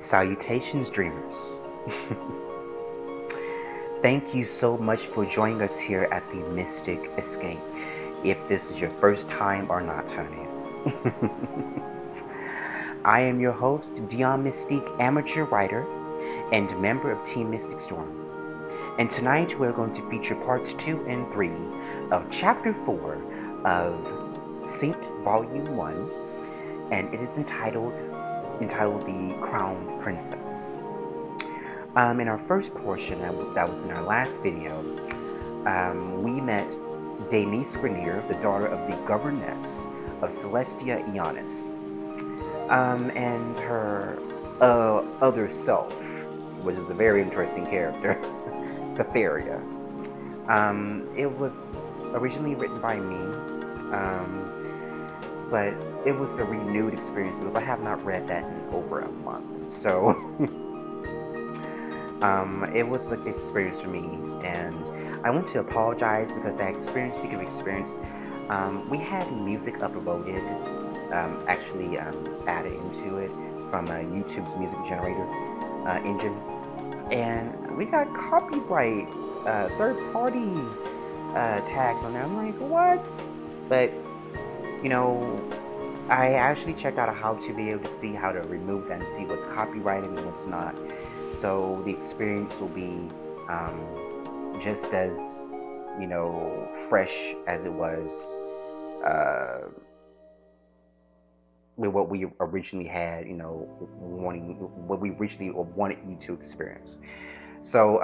Salutations, dreamers. Thank you so much for joining us here at the Mystic Escape. If this is your first time or not, honeys. I am your host, Dion Mystique, amateur writer and member of Team Mystic Storm. And tonight we're going to feature parts 2 and 3 of Chapter 4 of Sync Volume 1, and it is entitled The Crowned Princess. In our first portion, that was in our last video, we met Denise Grenier, the daughter of the governess of Celestia Ionis, and her other self, which is a very interesting character, Safaria. It was originally written by me, but it was a renewed experience because I have not read that in over a month. So it was an experience for me, and I want to apologize because that experience, speaking of experience, we had music uploaded, actually added into it from YouTube's music generator engine, and we got copyright third-party tags on there. I'm like, what? But you know, I actually checked out how to be able to see how to remove that and see what's copyrighted and what's not. So the experience will be just as, you know, fresh as it was with what we originally had, you know, what we originally wanted you to experience. So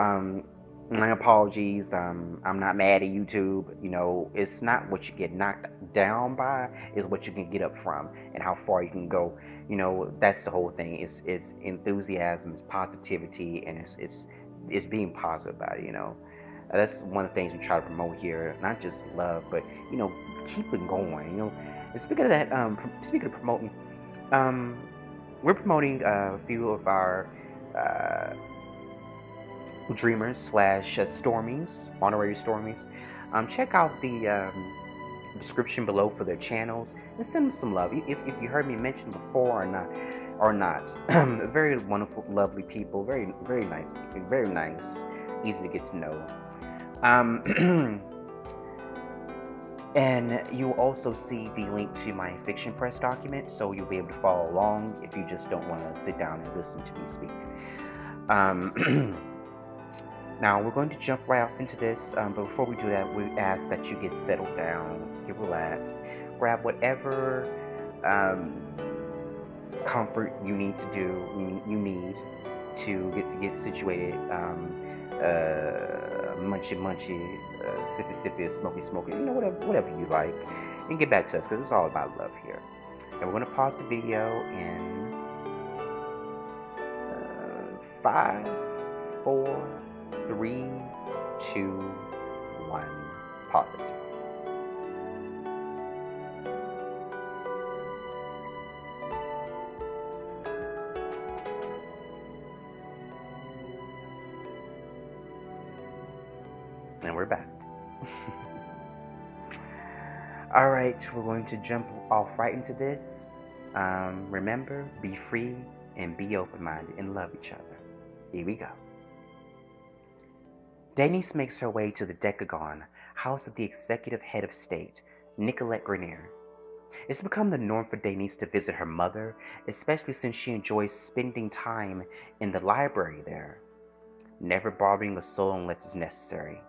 my apologies. I'm not mad at YouTube. You know, it's not what you get knocked down by, it's what you can get up from and how far you can go. You know, that's the whole thing. It's enthusiasm, it's positivity, and it's being positive about it. You know, that's one of the things we try to promote here. Not just love, but you know, keep it going. You know, and speaking of that, speaking of promoting, we're promoting a few of our dreamers slash Stormies, honorary Stormies. Check out the description below for their channels and send them some love. If you heard me mention before or not, very wonderful, lovely people, very nice, easy to get to know. And you'll also see the link to my FictionPress document, so you'll be able to follow along if you just don't want to sit down and listen to me speak. Now, we're going to jump right off into this, but before we do that, we ask that you get settled down, get relaxed, grab whatever comfort you need to do, you need to get situated, munchy, sippy, smoky, you know, whatever you like, and get back to us, because it's all about love here. And we're going to pause the video in 5, 4, 3, 2, 1. Pause it. And we're back. Alright, we're going to jump off right into this. Remember, be free and be open-minded and love each other. Here we go. Denise makes her way to the Decagon, house of the executive head of state, Nicolette Grenier. It's become the norm for Denise to visit her mother, especially since she enjoys spending time in the library there, never bothering a soul unless it's necessary.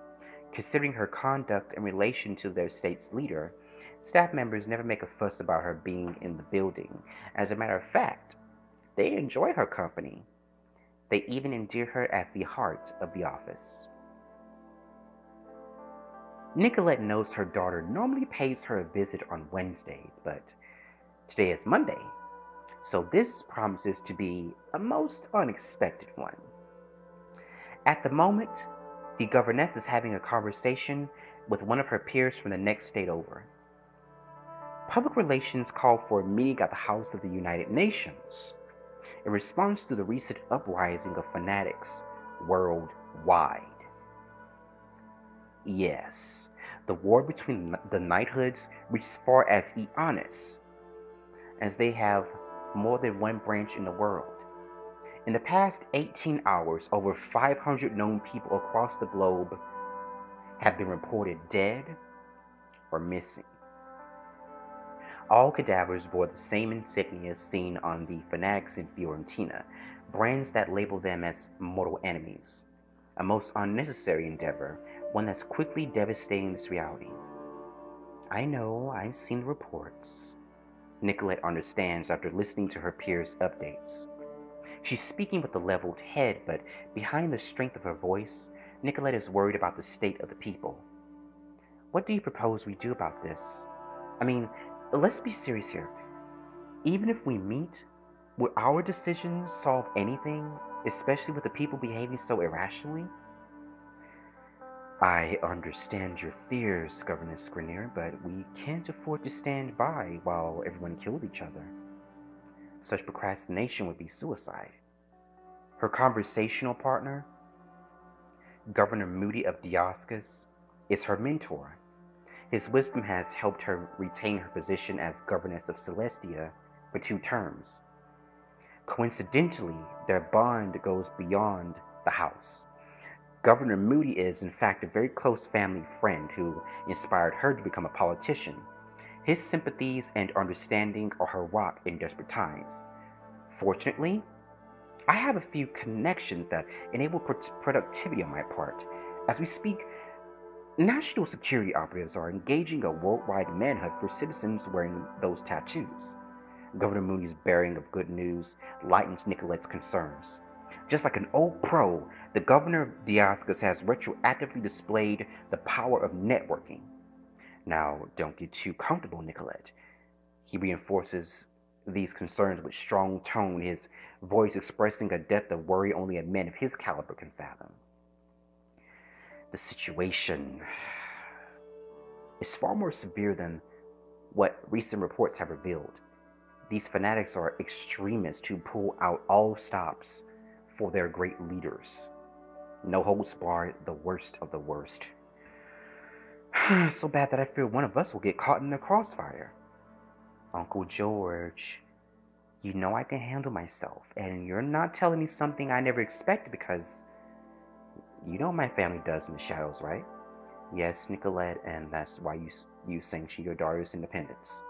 Considering her conduct in relation to their state's leader, staff members never make a fuss about her being in the building. As a matter of fact, they enjoy her company. They even endear her as the heart of the office. Nicolette knows her daughter normally pays her a visit on Wednesdays, but today is Monday, so this promises to be a most unexpected one. At the moment, the governess is having a conversation with one of her peers from the next state over. Public relations called for a meeting at the House of the United Nations in response to the recent uprising of fanatics worldwide. Yes, the war between the knighthoods reached as far as Ionis, as they have more than one branch in the world. In the past 18 hours, over 500 known people across the globe have been reported dead or missing. All cadavers bore the same insignia seen on the fanatics in Fiorentina, brands that label them as mortal enemies. A most unnecessary endeavor, one that's quickly devastating this reality. I know, I've seen the reports. Nicolette understands after listening to her peers' updates. She's speaking with a leveled head, but behind the strength of her voice, Nicolette is worried about the state of the people. What do you propose we do about this? I mean, let's be serious here. Even if we meet, will our decisions solve anything, especially with the people behaving so irrationally? I understand your fears, Governess Grenier, but we can't afford to stand by while everyone kills each other. Such procrastination would be suicide. Her conversational partner, Governor Moody of Dioscus, is her mentor. His wisdom has helped her retain her position as Governess of Celestia for 2 terms. Coincidentally, their bond goes beyond the house. Governor Moody is, in fact, a very close family friend who inspired her to become a politician. His sympathies and understanding are her rock in desperate times. Fortunately, I have a few connections that enable productivity on my part. As we speak, national security operatives are engaging a worldwide manhunt for citizens wearing those tattoos. Governor Moody's bearing of good news lightens Nicolette's concerns. Just like an old pro, the governor of Dioscus has retroactively displayed the power of networking. Now, don't get too comfortable, Nicolette. He reinforces these concerns with strong tone, his voice expressing a depth of worry only a man of his caliber can fathom. The situation is far more severe than what recent reports have revealed. These fanatics are extremists who pull out all stops for their great leaders. No holds barred, the worst of the worst. So bad that I fear one of us will get caught in the crossfire. Uncle George, you know I can handle myself, and you're not telling me something I never expected because you know what my family does in the shadows, right? Yes, Nicolette, and that's why you sanction your daughter's independence.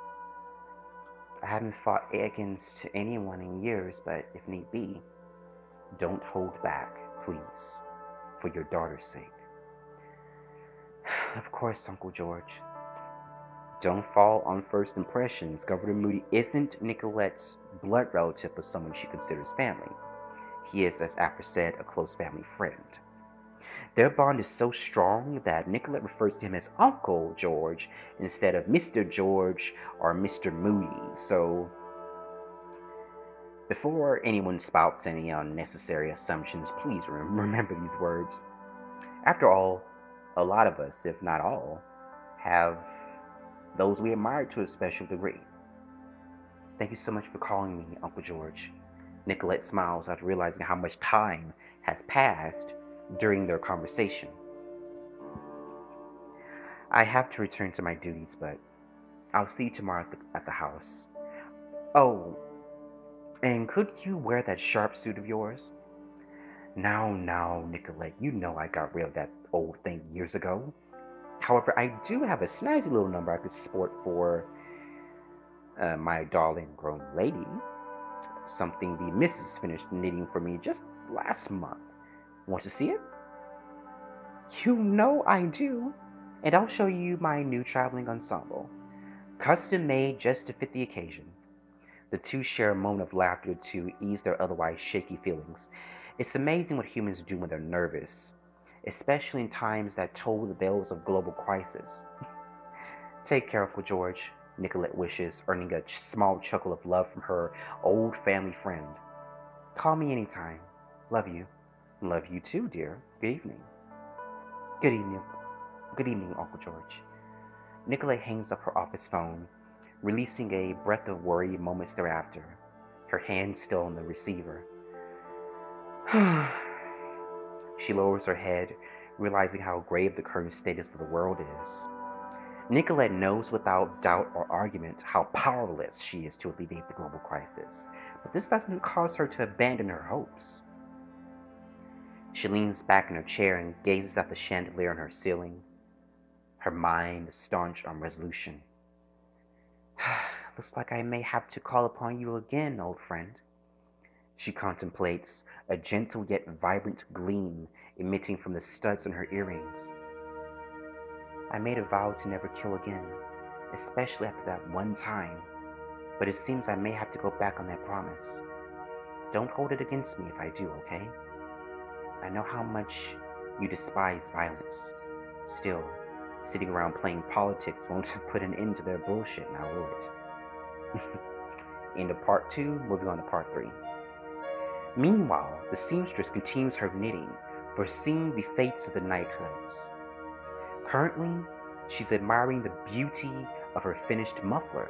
I haven't fought against anyone in years, but if need be, don't hold back, please, for your daughter's sake. Of course, Uncle George. Don't fall on first impressions. Governor Moody isn't Nicolette's blood relative, but someone she considers family. He is, as Afra said, a close family friend. Their bond is so strong that Nicolette refers to him as Uncle George instead of Mr. George or Mr. Moody. So, before anyone spouts any unnecessary assumptions, please remember these words. After all, a lot of us, if not all, have those we admire to a special degree. Thank you so much for calling me, Uncle George. Nicolette smiles after realizing how much time has passed during their conversation. I have to return to my duties, but I'll see you tomorrow at the house. Oh, and could you wear that sharp suit of yours? Now, Nicolette, you know I got rid of that old thing years ago. However, I do have a snazzy little number I could sport for my darling grown lady. Something the missus finished knitting for me just last month. Want to see it? You know I do. And I'll show you my new traveling ensemble. Custom made just to fit the occasion. The two share a moment of laughter to ease their otherwise shaky feelings. It's amazing what humans do when they're nervous, especially in times that toll the bells of global crisis. Take care, Uncle George, Nicolette wishes, earning a small chuckle of love from her old family friend. Call me anytime. Love you. Love you too, dear. Good evening. Good evening. Good evening, Uncle George. Nicolette hangs up her office phone, releasing a breath of worry moments thereafter, her hand still on the receiver. She lowers her head, realizing how grave the current status of the world is. Nicolette knows without doubt or argument how powerless she is to alleviate the global crisis, but this doesn't cause her to abandon her hopes. She leans back in her chair and gazes at the chandelier on her ceiling, her mind staunch on resolution. Looks like I may have to call upon you again, old friend. She contemplates, a gentle yet vibrant gleam emitting from the studs on her earrings. I made a vow to never kill again, especially after that one time, but it seems I may have to go back on that promise. Don't hold it against me if I do, okay? I know how much you despise violence. Still, sitting around playing politics won't put an end to their bullshit, now will it? End of part 2, moving on to part 3. Meanwhile, the seamstress continues her knitting, foreseeing the fates of the night hoods. Currently, she's admiring the beauty of her finished muffler.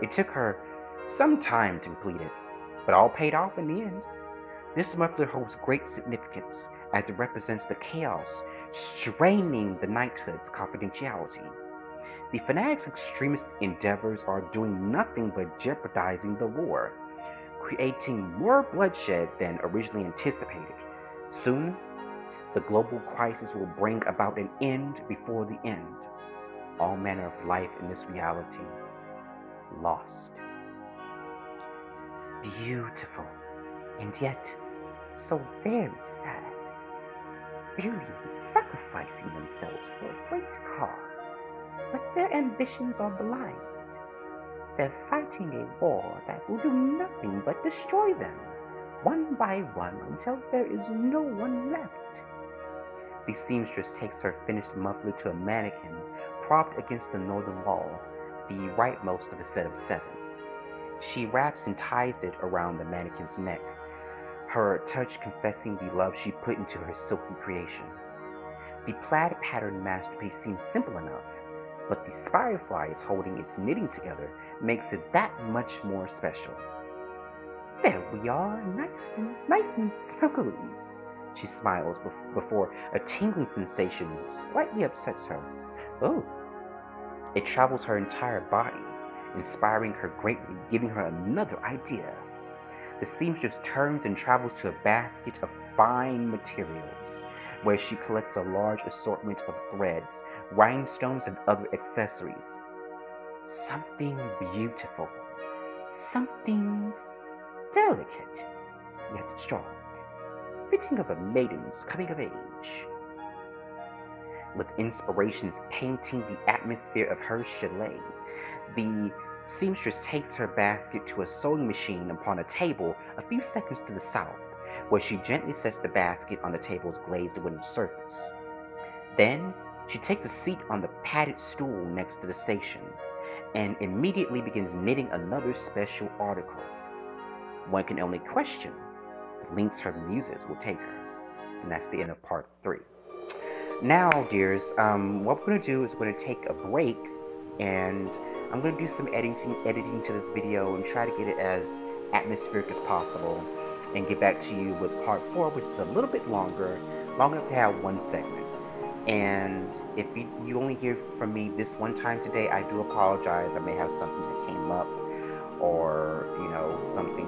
It took her some time to complete it, but all paid off in the end. This muffler holds great significance as it represents the chaos straining the knighthood's confidentiality. The fanatics' extremist endeavors are doing nothing but jeopardizing the war, creating more bloodshed than originally anticipated. Soon, the global crisis will bring about an end before the end. All manner of life in this reality lost. Beautiful, and yet so very sad. Billions sacrificing themselves for a great cause, but their ambitions are blind. They're fighting a war that will do nothing but destroy them, one by one, until there is no one left. The seamstress takes her finished muffler to a mannequin propped against the northern wall, the rightmost of a set of 7. She wraps and ties it around the mannequin's neck, her touch confessing the love she put into her silky creation. The plaid pattern masterpiece seems simple enough, but the firefly is holding its knitting together makes it that much more special. There we are, nice and snuggly. She smiles before a tingling sensation slightly upsets her. Oh! It travels her entire body, inspiring her greatly, giving her another idea. The seamstress turns and travels to a basket of fine materials, where she collects a large assortment of threads, rhinestones, and other accessories. Something beautiful, something delicate, yet strong, fitting of a maiden's coming of age. With inspirations painting the atmosphere of her chalet, the seamstress takes her basket to a sewing machine upon a table a few seconds to the south, where she gently sets the basket on the table's glazed wooden surface. Then, she takes a seat on the padded stool next to the station, and immediately begins knitting another special article. One can only question the lengths her muses will take her. And that's the end of part 3. Now, dears, what we're going to do is we're going to take a break, and I'm going to do some editing to this video and try to get it as atmospheric as possible, and get back to you with part 4, which is a little bit longer, long enough to have one segment. And if you only hear from me this one time today, I do apologize. I may have something that came up, or something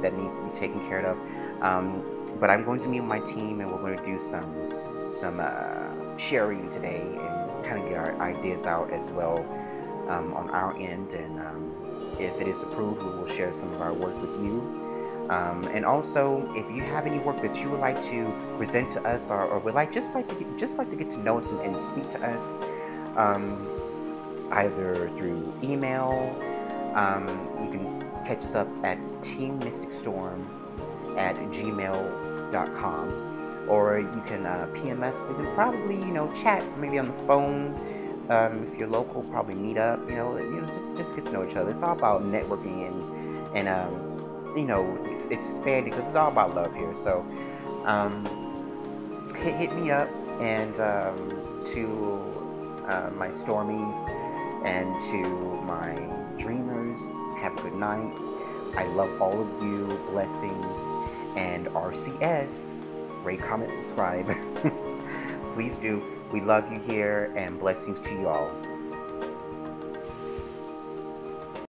that needs to be taken care of. But I'm going to meet with my team, and we're going to do some sharing today and kind of get our ideas out as well on our end. And if it is approved, we will share some of our work with you. And also, if you have any work that you would like to present to us, or would just like to get to know us and speak to us, either through email, you can catch us up at teammysticstorm@gmail.com, or you can PM us. We can probably chat maybe on the phone. If you're local, probably meet up. Just get to know each other. It's all about networking and expanding, because it's all about love here. So hit me up, and to my Stormies and to my dreamers, have a good night. I love all of you. Blessings, and RCS, rate, comment, subscribe. Please do. We love you here, and blessings to you all.